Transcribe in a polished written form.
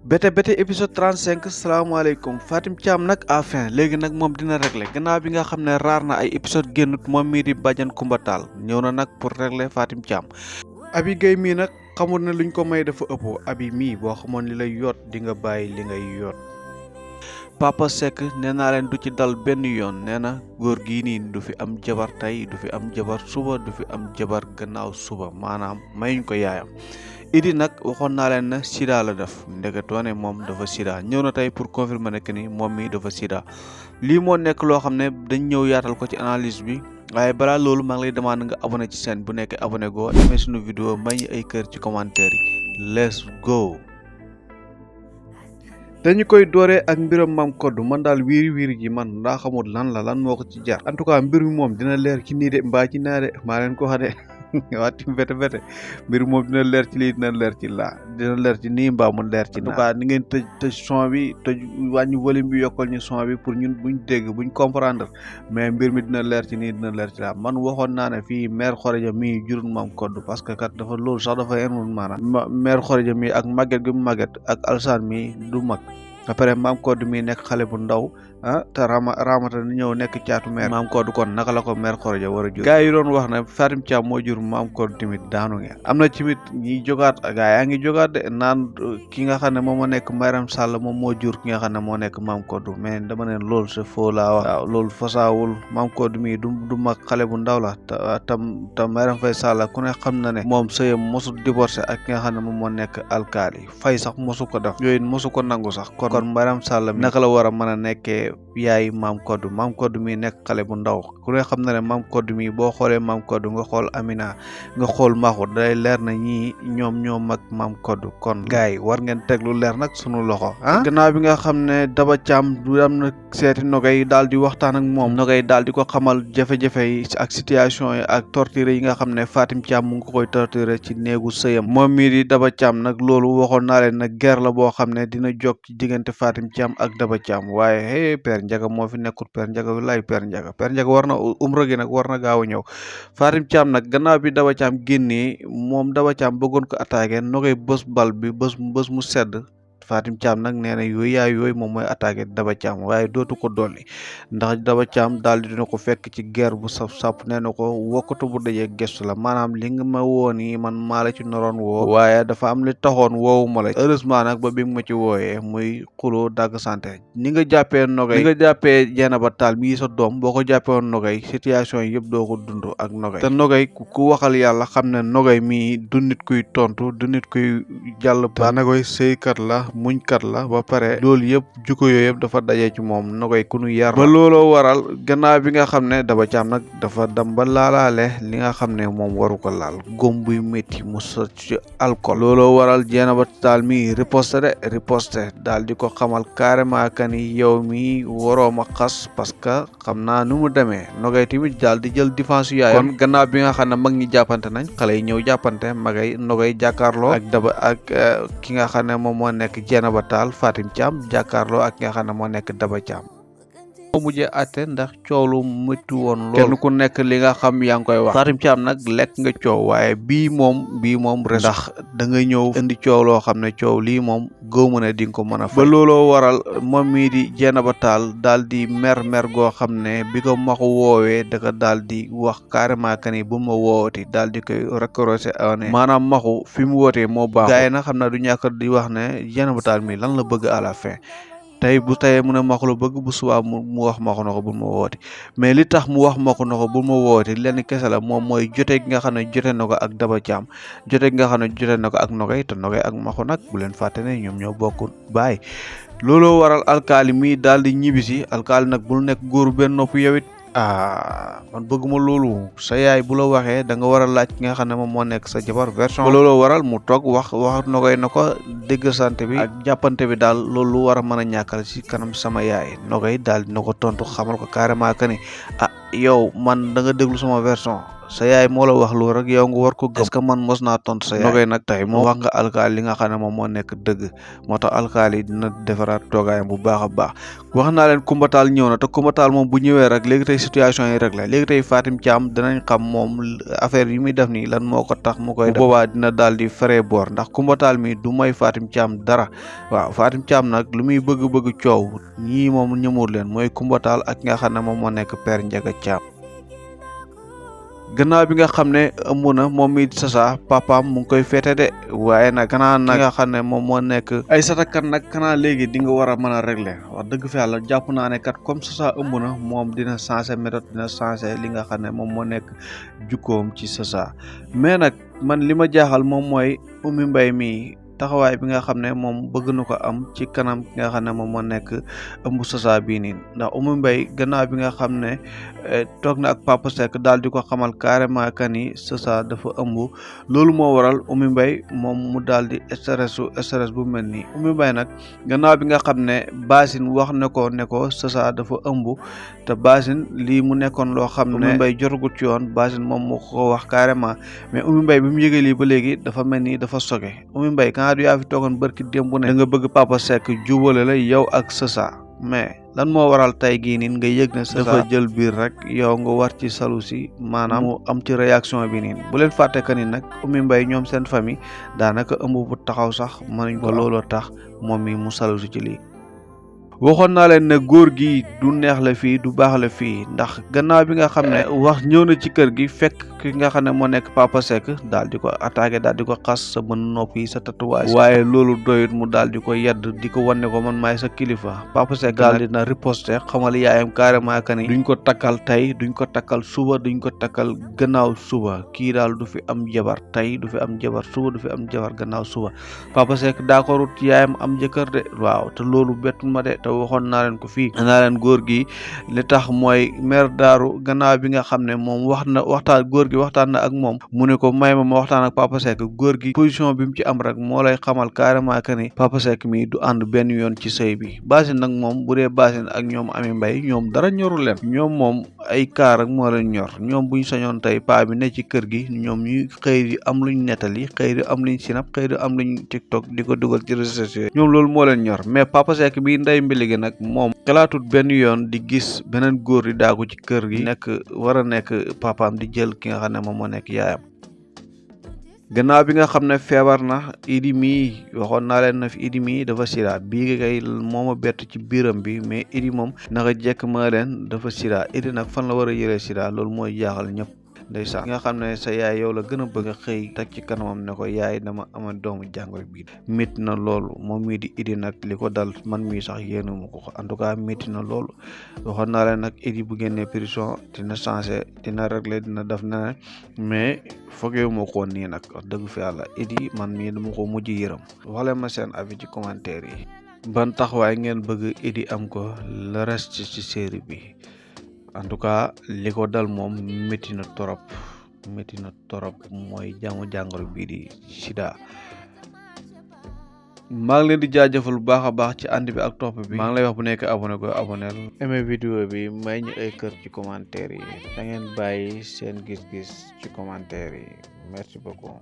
Bété épisode 35 salaamaaleykum Fatim Thiam nag à fin léegi nag moom dina régler gannaaw bi nga xam ne raar na ay épisode génnut moom mii di bàjjan Kumba Taal ñëw na nag pour régler Fatim Thiam. Abi Gueye mii nag xamul ne luñ ko may dafa ëppoo abi mii boo xamoon li lay yoot di nga bàyyi li ngay yoot. Papa Seck nee naa leen du ci dal benn yoon nee na góor gii nii du fi am jabar tey du fi am jabar suba du fi am jabar gannaaw suba maanaam mayuñ ko yaayam. Idi nag waxoon naa leen ne sida la def ndeketoo ne moom dafa sida ñëw na tey pour confirmer ne que ni moom mi dafa sida lii moo nekk loo xam ne dañ ñëw yaatal ko ci analyse bi waaye balaa loolu maa ngi lay demande nga abonné ci chaîne bu nekkee abonné goo amee suñu vidéo may ñu ay kër ci commentaire yi let's go. dañu koy dooree ak mbiram Mame Codou man daal wiiri ji man ndaa xamul lan moo ko ci jar en tout cas mbir mi moom dina leer ci nii de mbaa ci naa de maa leen ko wax de waa tim bete mbir moom dina leer ci lii dina leer ci laa dina leer ci nii mbaa mu leer ci naa en tout cas ni ngeen tëj son bi tëj wàññi volume bi yokkal ñu son bi pour ñun buñ dégg buñ comprendre mais mbir mi dina leer ci nii dina leer ci laa man waxoon naa ne fii maire Khoreja mii jurul Mame Codou parce que kat dafa loolu sax dafa enul maanaam maire Khoreja mii ak màgget gi mu màgget ak Alsaan mii du mag après Mame Codou mii nekk xale bu ndaw te ramata ni ñëw nekk caatu maire Mame Codou kon naka la ko maire Khoreja war a jur gars yi doon wax ne Fatim Thiam moo jur Mame Codou tamit daanu ngeen am na tamit ñi jógaat gars yaa ngi jógaat de naan ki nga xam ne moom moo nekk Mayram Sall moom moo jur ki nga xam ne moo nekk Mame Codou mais dama neen loolu c'est faux laa wax waaw loolu fasaawul Mame Codou mii du mag xale bu ndaw la te Mayram Faye Sall ku ne xam na ne moom sëyam mosu divorcé ak ki nga xam ne moom moo nekk alkaali Faye sax mosu ko def yooyu mosu ko nangu sax kon Mayram Sall naka la war a mën a nekkee yaay Mame Codou mii nekk xale bu ndaw ku ne xam na ne Mame Codou mii boo xoolee Mame Codou nga xool Amina nga xool Maxu day leer na ñii ñoo mag Mame Codou kon gars yi war ngeen teg lu leer nag sunu loxo gannaaw bi nga xam ne Daba Thiam du am na seeti Nogay daal di waxtaan ak moom Nogay daal di ko xamal jafe-jafe yi ak situation yi ak torture yi nga xam ne Fatim Thiam mu ngi ko koy torture ci néegu sëyam moom mii di Daba Thiam nag loolu waxoon naa leen nag guerre la boo xam ne dina jóg ci diggante Fatim Thiam ak Daba Thiam waaye Père Ndiaga moo fi nekkul Père Ndiaga wilaay Père Ndiaga war na umra gi nag war na gaaw a ñëw Fatim Thiam nag gannaaw bi Daba Thiam génnee moom Daba Thiam bëggoon ko attaqué Nogay bës bal bi bës mu sedd Fatim Thiam nag nee na yooyu moom mooy attaqué Daba Thiam waaye dootu ko dolli ndax Daba Thiam daal di dina ko fekk ci guerre bu saf nee na ko wokkatu bu dajee gestu la maanaam li nga ma woo nii man maa la ci noroon woo waaye dafa am li taxoon woowu ma la heureusement nag ba bi nga ma ci wooyee muy xuloo dagg santé ni nga jàppee Nogay ni nga jàppee Dieynaba Tall mii sa doom boo ko jàppee woon Nogay situation yi yëpp doo ko dund ak Nogay te Nogay ku waxal yàlla xam ne Nogay mii du nit kuy tontu du nit kuy jàll ba Nogay sëykat la muñkat la ba pare loolu yëpp jukko yooyu yëpp dafa daje ci moom Nogay ku nu yar ba looloo waral gannaaw bi nga xam ne Daba Thiam nag dafa dem ba laalaale li nga xam ne moom waru ko laal góom buy métti mu sot ci alcool looloo waral Dieynaba Tall mi riposte daal di ko xamal carrément que ni yow mi waroo ma xas parce que xam naa nu mu demee Nogay tamit daal di jël défense yaayam kon gannaaw bi nga xam ne mag ñi jàppante nañ xale yi ñëw jàppante Nogay jàkkaarloo ak Daba ak ki nga xam ne moom moo nekk Dieynaba Tall Fatim Thiam jàkkaarloo ak nga xam ne moo nekk Daba Thiam moo mujjee atte ndax coow lu métti woon lool kenn ku nekk li nga xam yaa ngi koy wax Fatim Thiam nag lekk nga coow waaye bii moom res ndax da nga ñëw indi coow loo xam ne coow lii moom gëwma ne di nga ko mën a fay ba looloo waral moom mii di Dieynaba Tall daal di mer goo xam ne bi ko Maxu woowee da ko daal di wax carrément que ni bu ma woowati daal di koy recorosé ne maanaam Maxu fi mu wootee moo baax gars yi nag xam naa du ñàkk di wax ne Dieynaba Tall mi lan la bëgg à la fin tey bu teyee mu ne Maxu la bëgg bu subaa mu wax Maxu na ko bul ma wooti mais li tax mu wax Maxu na ko bul ma wooti lenn kese la moom mooy jote gi nga xam ne jote na ko ak Daba Thiam jote gi nga xam ne jote na ko ak Nogay te Nogay ak Maxu nag bu leen fàtte ne ñoom ñoo bokk baay looloo waral alkaali mi daal di ñibbisi alkaali nag bul nekk góoru benn nopp yow it man bëgguma loolu sa yaay bu la waxee da nga war a laaj ki nga xam ne moom moo nekk sa jabar version ba looloo waral mu toog wax Nogay na ko dégg sante bi ak jàppante bi daal loolu war a mën a ñàkkal ci kanam sama yaay Nogay daal dina ko tontu xamal ko carrément que ni yow man da nga déglu sama version sa yaay moo la wax loolu rek yow nga war ko gëm. est-ce que man mos naa tontu sa yaay Nogay nag tey moo wax nga alkaali li nga xam ne moom moo nekk dëgg moo tax alkaali dina defaraat toogaayam bu baax a baax. wax naa leen Coumba Tall ñëw na te Coumba Tall moom bu ñëwee rek léegi tey situation yi rek la léegi tey Fatim Thiam dinañ xam moom affaire yi muy def nii lan moo ko tax mu koy def. bu boobaa dina daal di feree boor ndax Coumba Tall mi du may Fatim Thiam dara waaw Fatim Thiam nag lu muy bëgg-bëgg coow ñii moom ñëmul leen mooy Coumba Tall ak nga xam ne moom moo nekk Père Ndiaga Thiam. gannaaw bi nga xam ne ëmb na moom mi Sasa papaam mu ngi koy féete de waaye nag kanaa nag nga xam ne moom moo nekk Aïssata Kane nag kanaa léegi di nga war a mën a régler wax dëgg fa yàlla jàpp naa ne kat comme Sasa ëmb na moom dina changer méthode dina changer li nga xam ne moom moo nekk jukkoom ci Sasa mais nag man li ma jaaxal moom mooy Oumy Mbaye mi taxawaay bi nga xam ne moom bëgg na ko am ci kanam ki nga xam ne moom moo nekk ëmb Sasa bii nii ndax Oumy Mbaye gannaaw bi nga xam ne toog na ak Papa Seck daal di ko xamal carrément que ni Sasa dafa ëmb loolu moo waral Oumy Mbaye moom mu daal di stress bu mel nii Oumy Mbaye nag gannaaw bi nga xam ne Basine wax na ko ne ko Sasa dafa ëmb te Basine lii mu nekkoon loo xam ne Oumy Mbaye jotagut ci yoon Basine moom moo ko wax carrément mais Oumy Mbaye bi mu yëgee lii ba léegi dafa mel ni dafa soge Oumy Mbaye du yaa fi toogoon barki démb ne da nga bëgg Papa Seck jubale la yow ak Sasa mais lan moo waral tey gii nii nga yëg ne Sasa dafa jël biir rek yow nga war ci salu si maanaam mu am ci réaction bi nii bu leen fàtte que ni nag Oumy Mbaye ñoom seen famille daanaka ëmb bu taxaw sax mënuñ ko looloo tax moom mi mu salu si ci lii. waxoon naa leen ne góor gi du neex la fii du baax la fii ndax gannaaw bi nga xam ne wax ñëw na ci kër gi fekk ki nga xam ne moo nekk Papa Seck daal di ko attaqué daal di ko xas sa mën nopp yi sa tatouage waaye loolu doyut mu daal di ko yedd di ko wan ne ko man maay sa kilifa Papa Seck daal di na riposte xamal yaayam carrément que ni duñ ko takkal tey duñ ko takkal suba duñ ko takkal gannaaw suba kii daal du fi am jabar tey du fi am jabar suba du fi am jabar gannaaw suba Papa Seck d'accordut yaayam am jëkkër de waaw te loolu bettu ma de waxoon naa leen ko fii naa leen góor gi li tax mooy maire Daaru gannaaw bi nga xam ne moom góor gi waxtaan na ak moom mu ne ko may ma waxtaan ak Papa Seck góor gi position bi mu ci am rek moo lay xamal carrément que ni Papa Seck mi du ànd benn yoon ci sëy bi Basine nag moom bu dee Basine ak ñoom Ami Mbaye ñoom dara ñorul leen ñoom moom ay kaar ak moo leen ñor ñoom buñ sañoon tey paa bi ne ci kër gi ñoom ñuy xëy di am luñ nettali xëy di am luñ sinap xëy di am luñ TikTok di ko dugal ci réseaux sociaux ñoom loolu moo leen ñor mais Papa Seck bi ndey mbiligi nag moom xalaatut benn yoon di gis beneen góor di daagu ci kër gi war a nekk papaam di jël ki nga xam ne moom moo nekk yaayam gannaaw bi nga xam ne feebar na Idi mii waxoon naa leen na fi Idi mii dafa sida bii kay mooma bett ci biiram bi mais Idi moom naka jekk ma leen dafa sida Idi nag fan la war a yëlee sida loolu mooy jaaxal ñëpp ndeysaan nga xam ne sa yaay yow la gën a bëgg a xëy teg ci kanamam ne ko yaay dama ama doomu jàngoro bii métti na loolu moom mii di Idi nag li ko dal man mii sax yéenu ma ko en tout cas métti na loolu waxoon naa leen nag Idi bu génnee prison dina changé dina réglé dina def neneen mais foogee moo ko nii nag wax dëgg fi yàlla Idi man mii dama ko mujj yërëm wax leen ma seen avis ci commentaire yi ban taxawaay ngeen bëgg Idi am ko le reste ci série bi en tout cas li ko dal moom métti na torop mooy jàngoro bii di sida maa ngi leen di jaajëfal bu baax a baax ci ànd bi ak topp bi maa ngi lay wax bu nekk abonné ko abonné aimé vidéo bi may ñu ay kër ci commentaire yi da ngeen bàyyi seen gis-gis ci commentaire yi merci beaucoup